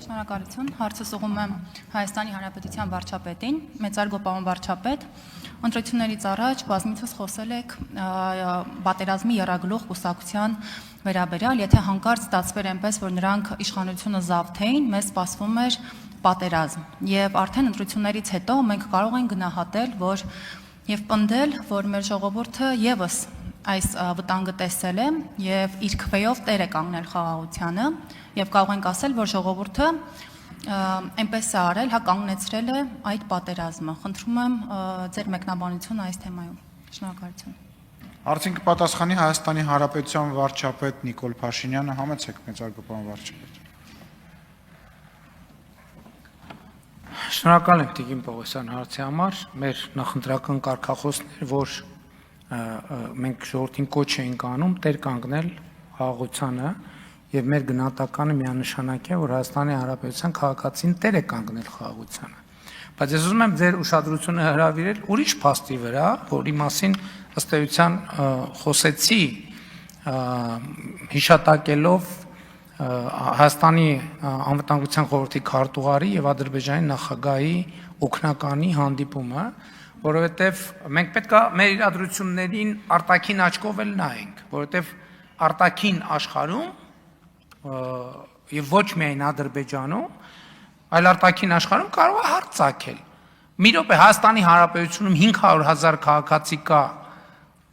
Շնորհակալություն, հարցս ուղղում եմ Հայաստանի Հանրապետության վարչապետին, մեծարգո պարոն վարչապետ, ընտրություններից առաջ բազմիցս խոսել եք պատերազմի եռագլուխ կուսակցության վերաբերյալ, եթե հանկարծ ստացվեր այնպես, որ նրանք իշխանությունը զավթեին, մեզ սպասվում էր պատերազմ, եւ արդեն ընտրություններից հետո մենք կարող ենք գնահատել, որ եւ պնդել, որ մեր ժողովուրդը եւս այս վտանգը տեսել է եւ իր քվեով տեր է կանգնել խաղաղությանը եւ կարող ենք ասել, որ ժողովուրդը այնպես է արել, հա կանգնեցրել է այդ պատերազմը։ Խնդրում եմ ձեր մեկնաբանությունը այս թեմայում։ Շնորհակալություն։ Հարցին կպատասխանի Հայաստանի Հանրապետության վարչապետ Նիկոլ Փաշինյանը, համեցեք մեծարգո պարոն վարչապետ։ Շնորհակալ եմ Տիկին Պողոսյան հարցի համար, մեր նախընտրական կարգախոսն էր, որ մենք ժողովրդին կոչ էինք անում տեր կանգնել խաղաղությանը եւ մեր գնահատականը միանշանակ է, որ Հայաստանի Հանրապետության քաղաքացին տեր է կանգնել խաղաղությանը։ Բայց ես ուզում եմ ձեր ուշադրությունը հրավիրել ուրիշ փաստի վրա, որի մասին ըստ էության խոսեցի հիշատակելով Հայաստանի անվտանգության խորհրդի քարտուղարի եւ Ադրբեջանի նախագահի օգնականի հանդիպումը, որովհետեւ մենք պետք է մեր իրադրություններին արտաքին աչքով էլ նայենք, որովհետեւ արտաքին աշխարհում եւ ոչ միայն Ադրբեջանում, այլ արտաքին աշխարհում կարող է հարց ցակել։ Մի րոպե Հայաստանի Հանրապետությունում 500,000 քաղաքացի կա,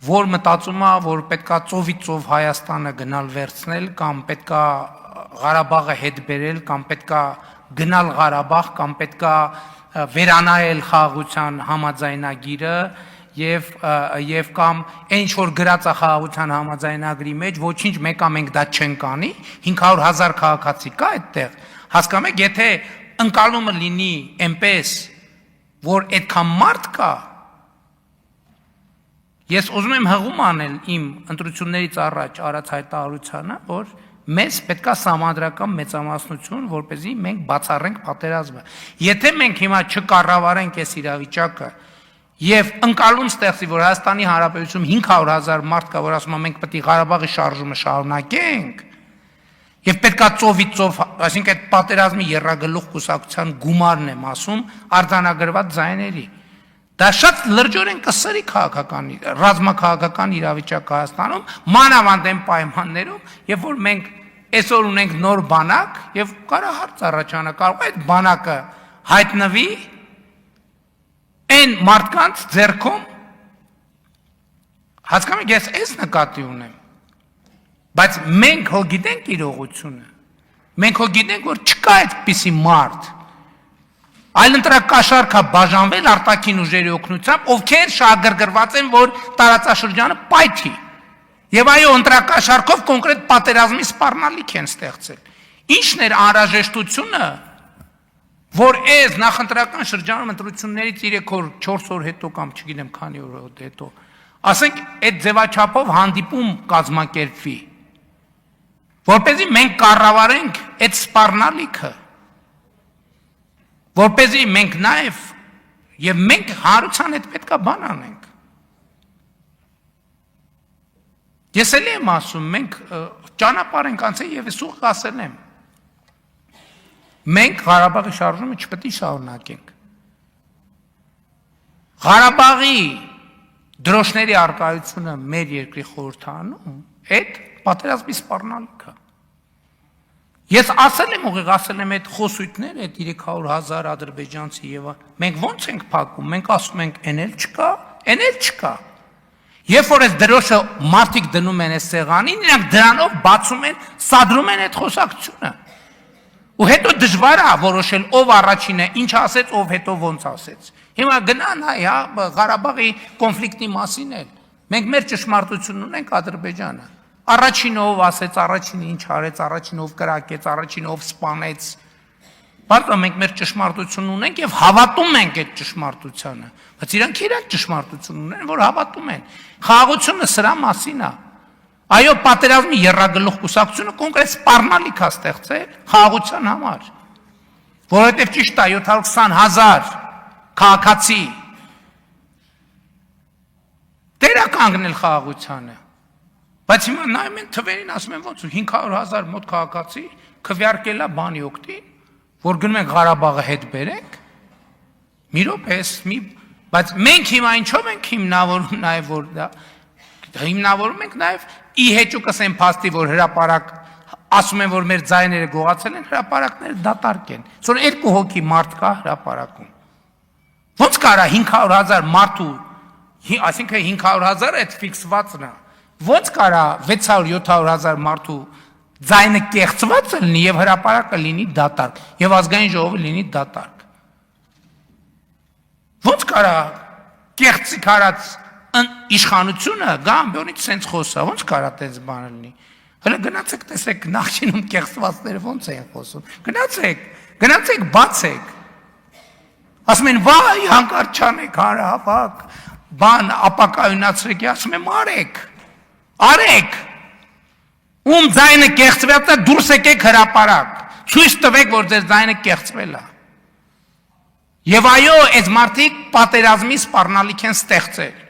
որ մտածում է, որ պետքա ծովից ծով Հայաստանը գնալ վերցնել կամ պետքա Ղարաբաղը հետ բերել կամ պետքա գնալ Ղարաբաղ կամ պետքա վերանայել խաղաղության համաձայնագիրը եւ կամ ինչ որ գրած է խաղաղության համաձայնագրի մեջ ոչինչ մեկա մենք դա չենք անի 500,000 քաղաքացի կա այդտեղ հասկանում եք եթե ընկալումը լինի այնպես որ այդքան մարդ կա ես ուզում եմ հղում անել իմ ընտրություններից առաջ արած հայտարարությանը որ մեզ պետքա սահմանադրական մեծամասնություն, որպեսզի մենք բացառենք պատերազմը։ Եթե մենք հիմա չկառավարենք այս իրավիճակը եւ ընկալում ստեղծի, որ Հայաստանի Հանրապետությունում 500,000 մարդ կա, որ ասում է մենք պետք է Ղարաբաղի շարժումը շարունակենք, եւ պետքա ծովից ծով, այսինքն այդ պատերազմի եռագլուխ կուսակցության գումարն եմ ասում, արձանագրված ձայների։ Դա շատ լրջորեն կսրի քաղաքական, ռազմաքաղաքական իրավիճակ Հայաստանում, մանավանդ այն պայմաններում, երբ որ մենք այսօր ունենք նոր բանակ եւ կարող հարց առաջանա, կարող այդ բանակը հայտնվի այն մարդկանց ձեռքում, հասկանում եք, ես այս նկատի ունեմ, բայց մենք հո գիտենք իրողությունը, մենք հո գիտենք, որ չկա այդպիսի մարդ, այլ ընտրակաշառք է բաժանվել արտաքին ուժերի օգնությամբ, ովքեր շահագրգռված են, որ տարածաշրջանը պայթի։ Եվ այո, ընտրակաշառքով կոնկրետ պատերազմի սպառնալիք են ստեղծել։ Ինչն էր անհրաժեշտությունը, որ այս նախընտրական շրջանում ընտրություններից 3 օր, 4 օր հետո կամ չգիտեմ քանի օր հետո, ասենք այդ ձևաչափով հանդիպում կազմակերպվի, որպեսզի մենք կառավարենք այդ սպառնալիքը որպեսզի մենք նաև եւ մենք հարության հետ պետքա բան անենք։ Ես էլ եմ ասում, մենք ճանապարհ ենք անցել եւ ես ուղղ ասել եմ։ Մենք Ղարաբաղի շարժումը չպետք է շարունակենք։ Ղարաբաղի դրոշների արկայությունը մեր երկրի խորհրդանում այդ պատերազմի սպառնալիքը։ Ես ասել եմ ուղիղ, ասել եմ այդ խոսույթները, այդ 300,000 ադրբեջանցի եւ մենք ոնց ենք փակում, մենք ասում ենք այն էլ չկա։ Երբ որ այս դրոշը մարդիկ դնում են այս սեղանին, նրանք դրանով բացում են, սադրում են այդ խոսակցությունը։ Ու հետո դժվար է որոշել ով առաջինն է, ինչ ասեց, ով հետո ոնց ասեց։ Հիմա գնան հայ, հա, Ղարաբաղի կոնֆլիկտի մասին էլ։ Մենք մեր ճշմարտությունն ունենք Ադրբեջանը։ Առաջինը ով ասեց, առաջինը ինչ արեց, առաջինը ով կրակեց, առաջինը ով սպանեց։ Բայց մենք մեր ճշմարտությունն ունենք եւ հավատում ենք այդ ճշմարտությանը։ Բայց իրանք ճշմարտություն ունեն, որ հավատում են։ Խաղաղությունը սրա մասին է։ Այո, պատերազմի եռագլուխ կուսակցությունը կոնկրետ սպառնալիք է ստեղծել խաղաղության համար։ Որովհետեւ ճիշտ է 720,000 քաղաքացի դեր է կանգնել խաղաղությանը։ Բայց հիմա նայում են թվերին, ասում են ոնց 500,000 մոտ քաղաքացի քվեարկել է բանի օգտին, որ գնում ենք Ղարաբաղը հետ բերենք։ Մի րոպե, բայց մենք հիմա ինչով ենք հիմնավորում նաև որ դա հիմնավորում ենք նաև ի հեճուկս են փաստի որ հրապարակ ասում են որ մեր ձայները գողացել են հրապարակները դատարկ են որ 2 հոգի մարդ կա հրապարակում ոնց կարա 500,000 մարդու այսինքն 500,000 այդ ֆիքսվածն է ոնց կարա 600-700,000 մարդու ձայնը կեղծված լինի եւ հրապարակը լինի դատարկ եւ ազգային ժողովը լինի դատարկ ոնց կարա կեղծիկ արած իշխանությունը գամբյոնից սենց խոսա ոնց կարա տես բանը լինի հələ գնացեք տեսեք նախկինում կեղծվածները ոնց են խոսում գնացեք բացեք ասում են վայ հանկարծ չանեք հարավակ բան ապակայունացրեք ասում եմ արեք ում ձայնը կեղծվել է դուրս եկեք հրապարակ ցույց տվեք որ ձեր ձայնը կեղծվել է եւ այո այս մարդիկ պատերազմի սպառնալիք են ստեղծել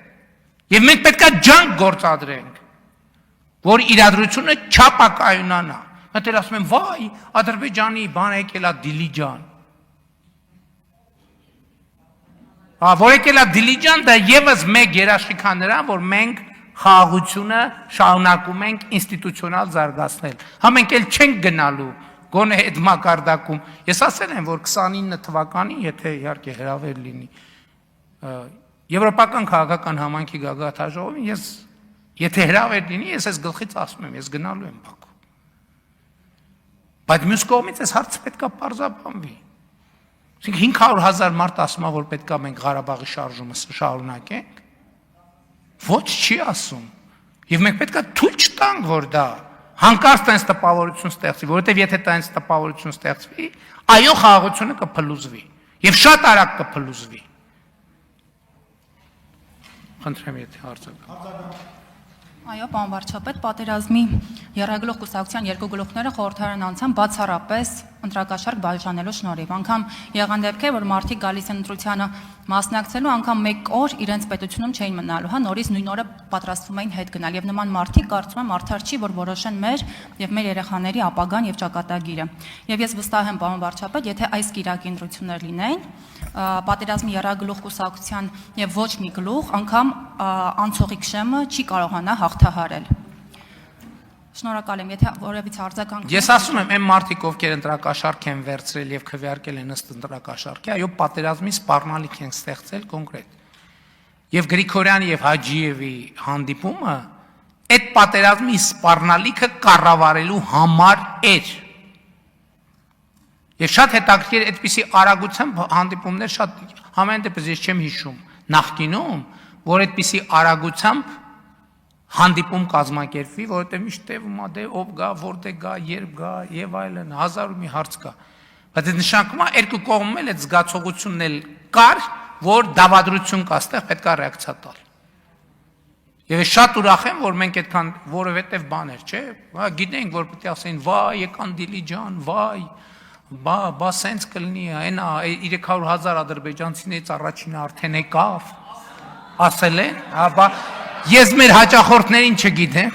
եւ մենք պետքա ջանք գործադրենք որ իրադրությունը չապակայունանա մտել ասում եմ վայ Ադրբեջանի բան եկել է Դիլիջան որ եկել է Դիլիջան դա եւս մեկ երաշխիք է նրան որ մենք խաղաղությունը շարունակում ենք ինստիտուցիոնալ զարգացնել հա մենք էլ չենք գնալու գոնե այդ մակարդակում ես ասել եմ որ 29 թվականին եթե իհարկե հրավեր լինի եվրոպական քաղաքական համայնքի գագաթաժողովին ես եթե հրավեր լինի ես այս գլխից ասում եմ ես գնալու եմ Բաքու բայց մյուս կողմից այս հարցը պետքա պարզաբանվի 500,000 մարդ ասում է որ պետքա մենք Ղարաբաղի շարժումը շարունակենք ոչ չի ասում եւ մենք պետքա թույլ չտանք որ դա հանկարծ տենց տպավորություն ստեղծվի որովհետեւ եթե տենց տպավորություն ստեղծվի այո խաղաղությունը կփլուզվի եւ շատ արագ կփլուզվի խնդրեմ եթե հարցը Այո, պարոն վարչապետ, պատերազմի եռագլուխ կուսակցության երկու գլուխները խորհրդարան անցան բացառապես ընտրակաշառք բաժանելու շնորհիվ։ Անգամ եղան դեպքեր, որ մարդիկ գալիս են ընտրությանը մասնակցելու, անգամ մեկ օր իրենց պետությունում չէին մնալու, հա, նորից նույն օրը պատրաստվում էին հետ գնալ։ Եվ նման մարդիկ կարծում եմ արդար չի, որ որոշեն մեր եւ մեր երեխաների ապագան եւ ճակատագիրը։ Եվ ես վստահ եմ, պարոն վարչապետ, եթե այս կիրակի ընտրություններ լինեին, պատերազմի եռագլուխ կուսակցության եւ ոչ մի գլուխ անգամ անցողիկ շեմը չի կարողանա հաղթահարել։ Շնորհակալ եմ, եթե որևիցե արձագանք Ես ասում եմ, այն մարդիկ, ովքեր ընտրակաշառք են վերցրել եւ քվեարկել են ըստ ընտրակաշառքի, այո, պատերազմի սպառնալիք են ստեղծել կոնկրետ։ Եվ Գրիգորյանի եւ Հաջիևի հանդիպումը այդ պատերազմի սպառնալիքը կառավարելու համար էր։ Եվ շատ հետաքրքիր այդպիսի արագությամբ հանդիպումներ շատ համեն դեպս ես չեմ հիշում նախկինում, որ այդպիսի արագությամբ հանդիպում կազմակերպվի, որովհետև միշտ տևում է դե ով գա, որտեղ գա, երբ գա եւ այլն, հազար ու մի հարց կա։ Բայց այդ նշանակում է երկու կողմում էլ այդ զգացողությունն էլ կար, որ դավադրություն կա, այստեղ պետք է ռեակցիա տալ։ Եվ ես շատ ուրախ եմ, որ մենք այդքան որովհետև բաներ, չէ՞, գիտենք, որ պետք է ասեն, վայ, եկան Դիլիջան, վայ, բա սենց կլինի, այնա 300,000 ադրբեջանցիներից առաջինը արդեն եկավ, ասել են, հա, բա ես մեր հաճախորդներին չգիտեմ,